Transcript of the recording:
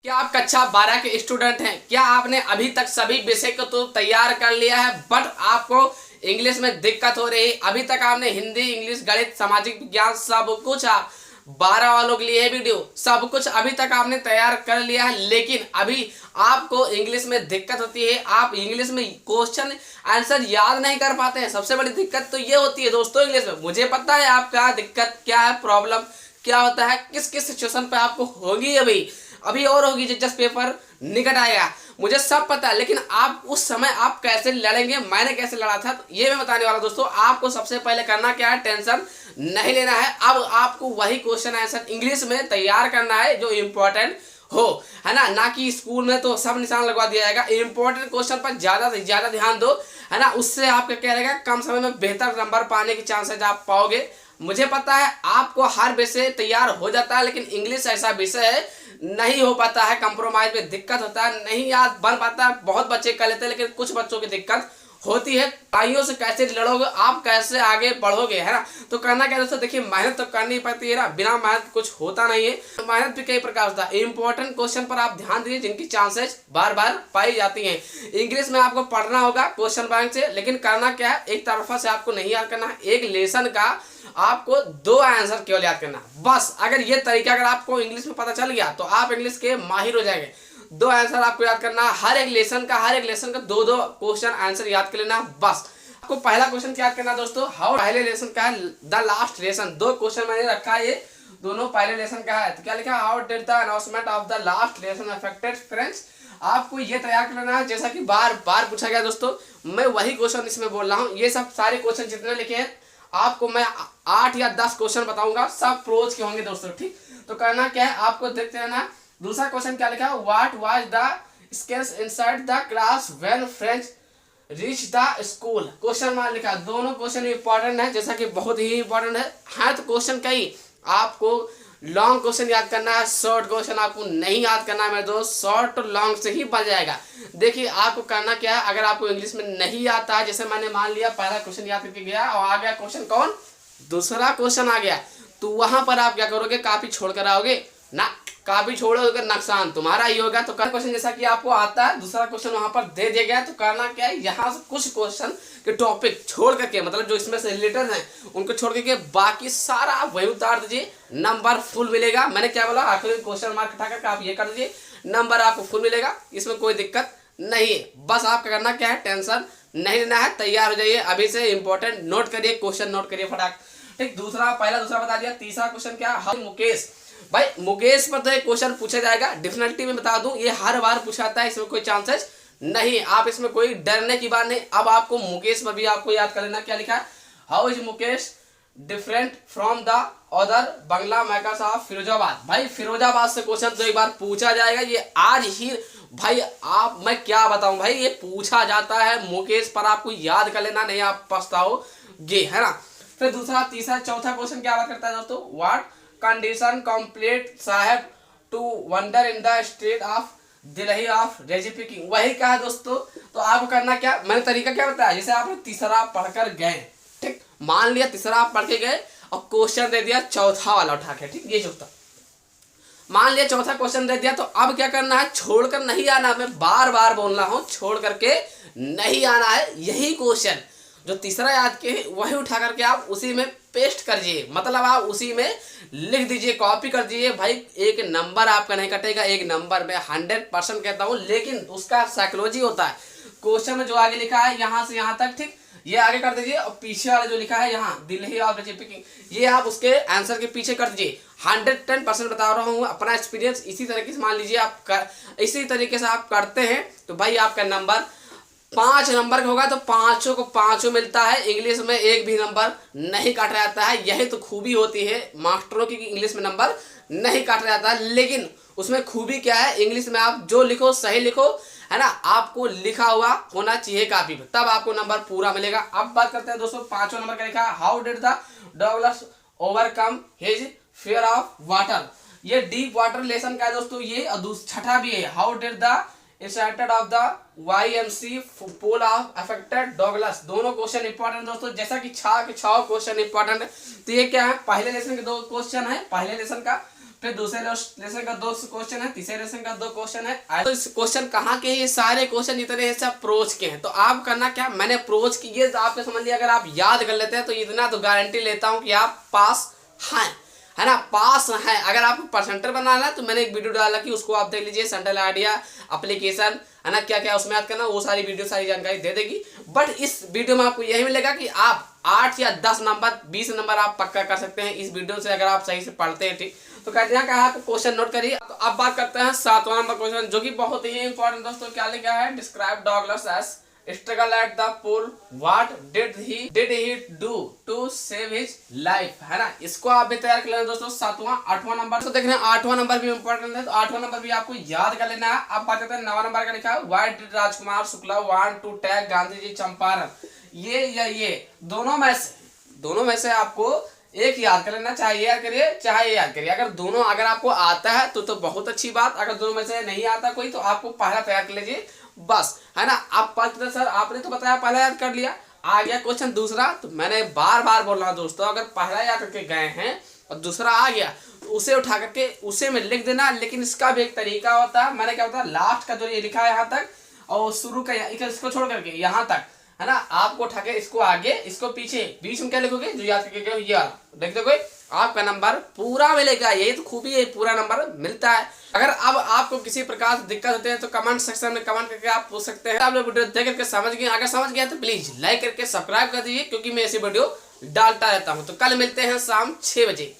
क्या आप कक्षा 12 के स्टूडेंट हैं? क्या आपने अभी तक सभी विषय को तो तैयार कर लिया है बट आपको इंग्लिश में दिक्कत हो रही है? अभी तक आपने हिंदी, इंग्लिश, गणित, सामाजिक विज्ञान सब कुछ आप 12 वालों के लिए वीडियो सब कुछ अभी तक आपने तैयार कर लिया है, लेकिन अभी आपको इंग्लिश में दिक्कत होती है। आप इंग्लिश में क्वेश्चन आंसर याद नहीं कर पाते हैं। सबसे बड़ी दिक्कत तो ये होती है दोस्तों इंग्लिश में। मुझे पता है आपका दिक्कत क्या है, प्रॉब्लम क्या होता है, किस किस सिचुएशन पे आपको होगी। अभी अभी और होगी जब जस्ट पेपर निकट आएगा, मुझे सब पता है। लेकिन आप उस समय आप कैसे लड़ेंगे, मैंने कैसे लड़ा था, तो ये मैं बताने वाला दोस्तों। आपको सबसे पहले करना क्या है, टेंशन नहीं लेना है। अब आपको वही क्वेश्चन आंसर इंग्लिश में तैयार करना है जो इम्पोर्टेंट हो, है ना कि स्कूल में तो सब निशान लगवा दिया जाएगा। इंपॉर्टेंट क्वेश्चन पर ज्यादा से ज्यादा ध्यान दो, है ना। उससे आपका क्या रहेगा, कम समय में बेहतर नंबर पाने के चांसेस आप पाओगे। मुझे पता है आपको हर विषय तैयार हो जाता है, लेकिन इंग्लिश ऐसा विषय है नहीं हो पाता है, कंप्रोमाइज में दिक्कत होता है, नहीं याद बन पाता है। बहुत बच्चे कर लेते हैं, लेकिन कुछ बच्चों की दिक्कत होती है। भाइयों से कैसे लड़ोगे, आप कैसे आगे बढ़ोगे, है ना। तो करना क्या दोस्तों, देखिए मेहनत तो करनी पड़ती है ना, बिना मेहनत कुछ होता नहीं है। मेहनत भी कई प्रकार होता है। इंपॉर्टेंट क्वेश्चन पर आप ध्यान दीजिए जिनकी चांसेस बार बार पाई जाती हैं। इंग्लिश में आपको पढ़ना होगा क्वेश्चन बैंक से, लेकिन करना क्या है, एक तरफा से आपको नहीं याद करना। एक लेसन का आपको 2 आंसर केवल याद करना बस। अगर ये तरीका अगर आपको इंग्लिश में पता चल गया तो आप इंग्लिश के माहिर हो जाएंगे। 2 आंसर आपको याद करना, हर एक लेसन का 2-2 क्वेश्चन आंसर याद कर लेना बस। आपको पहला क्वेश्चन क्या याद करना दोस्तों, हाउ, पहले लेसन का है द लास्ट लेसन। 2 क्वेश्चन मैंने रखा है, ये दोनों पहले लेसन का है। तो क्या लिखा, how did the announcement of the last lesson affected friends. आपको ये तैयार कर लेना है, जैसा कि बार बार पूछा गया दोस्तों, मैं वही क्वेश्चन इसमें बोल रहा हूँ। ये सब सारे क्वेश्चन जितने लिखे हैं आपको मैं 8 या 10 क्वेश्चन बताऊंगा, सब प्रोज के होंगे दोस्तों, ठीक। तो करना क्या है, आपको देखते रहना। दूसरा क्वेश्चन क्या लिखा, what was the scales inside the class when French reach the school. Question mark लिखा। दोनों क्वेश्चन इंपॉर्टेंट है, जैसा कि बहुत ही इंपॉर्टेंट है तो क्वेश्चन कई आपको लॉन्ग क्वेश्चन याद करना है, शॉर्ट क्वेश्चन आपको नहीं याद करना है मेरे दोस्त। शॉर्ट और लॉन्ग से ही बन जाएगा। देखिए आपको करना क्या है, अगर आपको इंग्लिश में नहीं आता है, जैसे मैंने मान लिया पहला क्वेश्चन याद करके गया और आ गया क्वेश्चन कौन, दूसरा क्वेश्चन आ गया, तो वहां पर आप क्या करोगे, कापी छोड़ कर आओगे ना। कापी छोड़ोगे नुकसान तुम्हारा ही होगा। तो क्वेश्चन जैसा कि आपको आता है, दूसरा क्वेश्चन वहां पर दे दिया गया, तो करना क्या है, यहाँ से कुछ क्वेश्चन के टॉपिक छोड़ करके, मतलब जो इसमें से रिलेटेड हैं उनको छोड़ करके बाकी सारा आप वही उतार दीजिए, नंबर फुल मिलेगा। मैंने क्या बोला, आखिर क्वेश्चन मार्क हटा करके आप ये कर दीजिए, नंबर आपको फुल मिलेगा, इसमें कोई दिक्कत नहीं है। बस आपका करना क्या है, टेंशन नहीं लेना है, तैयार हो जाइए अभी से। इंपॉर्टेंट नोट करिए, क्वेश्चन नोट करिए फटाक, ठीक। दूसरा दूसरा बता दिया। तीसरा क्वेश्चन क्या, हाउ मुकेश। भाई मुकेश पर तो एक क्वेश्चन पूछा जाएगा, डेफिनेटली मैं बता दूं, ये हर बार पूछा जाता है, इसमें कोई चांसेस नहीं, आप इसमें कोई डरने की बात नहीं। अब आपको मुकेश पर भी आपको याद कर लेना, क्या लिखा है, how is Mukesh different from the other Bangla makers of Firozabad. भाई फिरोजाबाद से क्वेश्चन तो एक बार पूछा जाएगा, ये आज ही भाई आप, मैं क्या बताऊं भाई, ये पूछा जाता है। मुकेश पर आपको याद कर लेना, नहीं आप पछताओगे, है ना। फिर दूसरा, तीसरा, चौथा क्वेश्चन क्या बात करता है दोस्तों, व्हाट कंडीशन कंप्लीट साहब to wonder in the state of Delhi of रेजी पिकिंग। वही क्या है दोस्तों। तो आपको करना क्या, मैंने तरीका क्या बताया, जैसे आपने तीसरा पढ़कर गए, ठीक, मान लिया तीसरा आप पढ़ के गए और क्वेश्चन दे दिया चौथा वाला उठा के, ठीक, ये चौथा मान लिया, चौथा क्वेश्चन दे दिया, तो अब क्या करना है, छोड़कर नहीं आना। मैं बार बार बोल रहा हूं, छोड़ करके नहीं आना है। यही क्वेश्चन जो तीसरा याद के वही उठा करके आप उसी में पेस्ट कर दीजिए, मतलब आप उसी में लिख दीजिए, कॉपी कर दीजिए। भाई एक नंबर आपका नहीं कटेगा, एक नंबर में 100% कहता हूं, लेकिन उसका साइकोलॉजी होता है। क्वेश्चन में जो आगे लिखा है यहाँ से यहाँ तक, ठीक, ये आगे कर दीजिए, और पीछे वाला जो लिखा है यहाँ दिल्ली ऑफ रेजी पिकिंग, ये आप उसके आंसर के पीछे कर दीजिए। 110% बता रहा हूँ, अपना एक्सपीरियंस। इसी तरीके से मान लीजिए इसी तरीके से आप करते हैं तो भाई आपका नंबर 5 नंबर का होगा, तो पांचों को पांचों मिलता है। इंग्लिश में एक भी नंबर नहीं काटा जाता है, यही तो खूबी होती है मास्टरों की, इंग्लिश में नंबर नहीं काटा जाता है। लेकिन उसमें खूबी क्या है, इंग्लिश में आप जो लिखो सही लिखो, है ना, आपको लिखा हुआ होना चाहिए कापी पर, तब आपको नंबर पूरा मिलेगा। अब बात करते हैं दोस्तों 5वां नंबर का लिखा, how did the Douglas overcome his fear of water. ये डीप वाटर लेसन का है दोस्तों ये, और छठा भी है, how did the incident of the YMC pool of affected Douglas. दोनों क्वेश्चन इंपॉर्टेंट दोस्तों, जैसा कि 6 के 6 क्वेश्चन इंपॉर्टेंट है। तो ये क्या है, पहले लेसन के 2 क्वेश्चन है, पहले लेसन का फिर दूसरे लेसन का 2 क्वेश्चन है, तीसरे लेसन का 2 क्वेश्चन है। तो इस क्वेश्चन कहाँ के, ये सारे क्वेश्चन जितने हैं सब प्रोज के हैं। तो आप करना क्या, मैंने प्रोज की ये तो आपने समझ लिया, अगर आप याद कर लेते हैं तो इतना तो गारंटी लेता हूँ कि आप पास हैं, है ना, पास है। अगर आपको परसेंटेज बनाना है तो मैंने एक वीडियो डाला कि उसको आप देख लीजिए, सेंट्रल आइडिया एप्लीकेशन, है ना, क्या क्या उसमें याद करना, वो सारी वीडियो सारी जानकारी दे देगी। बट इस वीडियो में आपको यही मिलेगा कि आप 8 या 10 नंबर 20 नंबर आप पक्का कर सकते हैं इस वीडियो से, अगर आप सही से पढ़ते हैं। ठीक, तो कहते हैं कि आप क्वेश्चन नोट करिए। तो अब बात करते हैं 7वां नंबर क्वेश्चन, जो कि बहुत ही इंपॉर्टेंट दोस्तों। क्या लिखा है, describe Douglas as struggle at the pool, what did he do to save his life, है ना। इसको आप भी तैयार कर लेना दोस्तों। 8वां नंबर तो देख रहे हैं, 8वां नंबर भी इंपॉर्टेंट है, तो 8वां नंबर भी आपको याद कर लेना है। अब बात करते हैं 9वां नंबर का। लिखा है why did Rajkumar Shukla want to take Gandhi ji Champaran. ये दोनों में से आपको एक याद कर लेना, चाहे याद करिए चाहे याद करिए। अगर दोनों अगर आपको आता है तो बहुत अच्छी बात, अगर दोनों में से नहीं आता कोई तो आपको पहला तैयार कर लीजिए बस, है ना। आप पढ़ते सर आपने तो बताया पहला याद कर लिया, आ गया क्वेश्चन दूसरा। तो मैंने बार बार बोल रहा हूं दोस्तों, अगर पहला याद करके गए हैं और दूसरा आ गया तो उसे उठा करके उसे में लिख देना। लेकिन इसका भी एक तरीका होता है, मैंने क्या होता है, लास्ट का जो ये लिखा है यहाँ तक और शुरू का इसको छोड़ करके यहाँ तक, है ना, आपको उठा के इसको आगे इसको पीछे बीच में क्या लिखोगे, जो याद करके गए ये वाला देख दोगे, आपका नंबर पूरा मिलेगा। यही तो खूबी है, पूरा नंबर मिलता है। अगर अब आपको किसी प्रकार से दिक्कत होते हैं तो कमेंट सेक्शन में कमेंट करके आप पूछ सकते हैं। आप लोग वीडियो देख करके समझ गए, अगर समझ गया तो प्लीज लाइक करके सब्सक्राइब कर दीजिए, क्योंकि मैं ऐसी वीडियो डालता रहता हूं। तो कल मिलते हैं शाम 6 बजे।